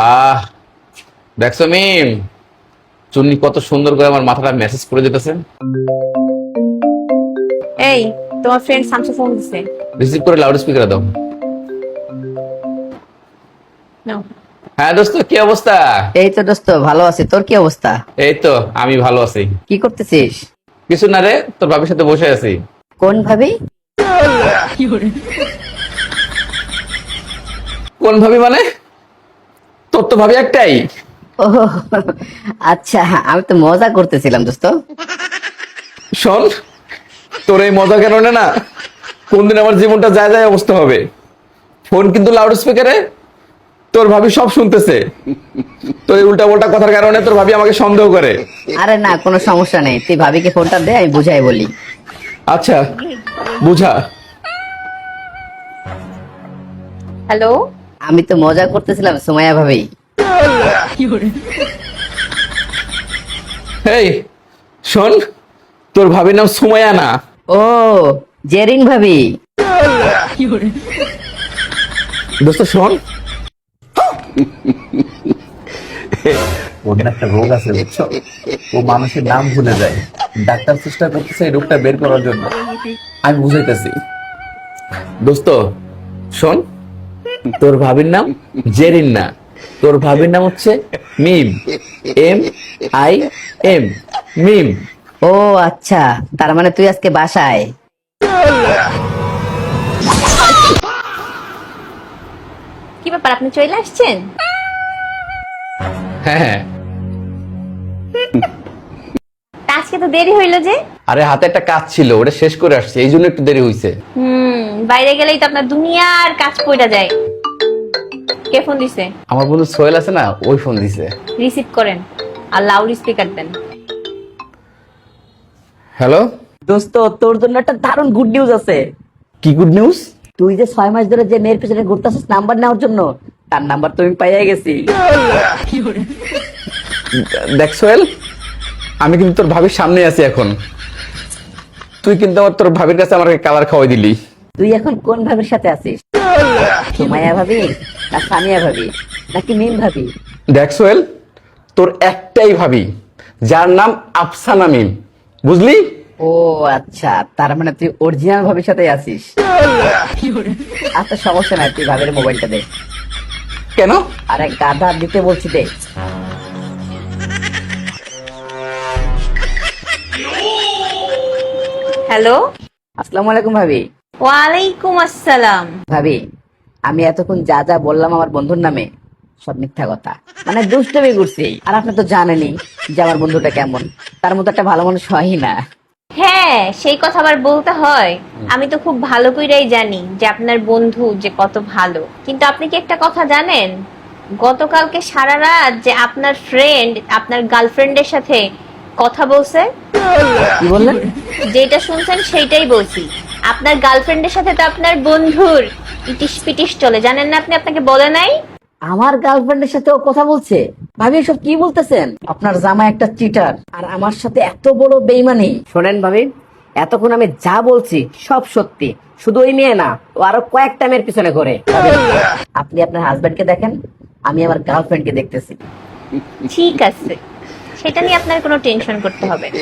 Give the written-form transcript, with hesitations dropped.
আহ দেখছো মিম, চুন্নি কত সুন্দর করে আমার মাথাটা মেসেজ করে দিতেছে। এই, তোমার ফ্রেন্ড শামসু ফোন দিছে। রিসিভ করে লাউড স্পিকারে দাও। নাও। হ্যাঁ দোস্ত, কি অবস্থা? এই তো দোস্ত ভালো আছি। তোর কি অবস্থা? এই তো আমি ভালো আছি। কি করতেছিস? কিছু না রে, তোর ভাবির সাথে বসে আছি। কোন ভাবি? কোন ভাবি মানে? তোর তো ভাবি একটাই। ও আচ্ছা, আমি তো মজা করতেছিলাম দোস্ত। শোন, তোর এই মজা কারণে না কোনদিন আমার জীবনটা যায় যায় অবস্থা হবে। ফোন কিন্তু লাউড স্পিকারে, তোর ভাবি সব শুনতেছে। তোর এই উল্টা পাল্টা কথার কারণে তোর ভাবি আমাকে সন্দেহ করে। আরে না, কোনো সমস্যা নেই, তুই ভাবিকে ফোনটা দে, আমি বুঝাই বলি। আচ্ছা বুঝা। হ্যালো। আমি তো মজা করতেছিলাম সুমাইয়া ভাবি। এই শোন, তোর ভাবির নাম সুমাইয়া না। ও, জেরিন ভাবি। দোস্ত শোন, ওর না একটা রোগ আছে বুঝছো, ও মানুষের নাম ভুলে যায়। ডাক্তার চেষ্টা করতেছে এই রোগটা বের করার জন্য, আমি বুঝাইতেছি। দোস্ত শোন, তোর ভাবির নাম জেরিন না, তোর ভাবির নাম হচ্ছে মিম, MIM, মিম। ও আচ্ছা, তার মানে তুই আজকে বাসায়? কি ব্যাপার, আপনি চলে আসছেন? হ্যাঁ হ্যাঁ। তা আজকে তো দেরি হইলো যে। আরে হাতে একটা কাজ ছিল, ওটা শেষ করে আসছে, এই জন্য একটু দেরি হয়েছে। বাইরে গেলেই তো আপনার দুনিয়ার কাজ পড়া যায়। কে ফোন দিছে? আমার বন্ধু সোহেল আছে না, ওই ফোন দিছে। রিসিভ করেন আর লাউড স্পিকার দেন। হ্যালো, দোস্ত, তোর জন্য একটা দারুণ গুড নিউজ আছে। কি গুড নিউজ? তুই যে 6 মাস ধরে যে মেয়ের পেছনে ঘুরতেছিস নাম্বার নেওয়ার জন্য, তার নাম্বার তুমি পাইয়া গেছি। দেখ সোহেল, আমি কিন্তু তোর ভাবির সামনে আছি এখন। তুই কিন্তু আমার তোর ভাবির কাছে আমাকে কালার খাওয়াই দিলি। তুই এখন কোন ভাবির সাথে আছিস? সুমাইয়া ভাবি না সামিয়া ভাবি নাকি মিম ভাবি? দেখ সোহেল, তোর একটাই ভাবি, যার নাম আফসানা মিম, বুঝলি? ও আচ্ছা, তার মানে তুই অরিজিনাল ভাবির সাথে আছিস। আচ্ছা সমস্যা নাই, তুই ভাবির মোবাইলটা দে। কেন? আরে গাধা, দিতে বলছি দে। হ্যালো। আসসালামু আলাইকুম ভাবি। ওয়ালাইকুম আসসালাম। ভাবি, আমি এতক্ষণ যা যা বললাম আমার বন্ধুর নামে সব মিথ্যা কথা, মানে দুষ্টমি করছি। আর আপনি তো জানেনই যে আমার বন্ধুটা কেমন, তার মতো একটা ভালো মানুষ হয়ই না। হ্যাঁ, সেই কথা আবার বলতে হয়? আমি তো খুব ভালো করেই জানি যে আপনার বন্ধু যে কত ভালো। কিন্তু আপনি কি একটা কথা জানেন, গতকালকে সারা রাত যে আপনার ফ্রেন্ড আপনার গার্লফ্রেন্ডের সাথে কথা বলছে? কি বললেন? যেটা শুনছেন সেইটাই বলছি। আপনার গার্লফ্রেন্ডের সাথে তো আপনার বন্ধুর ইটিস পিটিস চলে, জানেন না আপনি? আপনাকে বলে নাই? আমার গার্লফ্রেন্ডের সাথে ও কথা বলছে? ভাবি এসব কি বলতেছেন? আপনার জামাই একটা চিটার, আর আমার সাথে এত বড় বেইমানি। শোনেন ভাবি, এতক্ষণ আমি যা বলছি সব সত্যি, শুধু ওই মেয়ে না, ও আরো কয়েকটা মেয়ের পিছনে ঘোরে। ভাবি, আপনি আপনার হাজবেন্ডকে দেখেন, আমি আমার গার্লফ্রেন্ডকে দেখতেছি। ঠিক আছে, সেটা নিয়ে আপনার কোনো টেনশন করতে হবে না।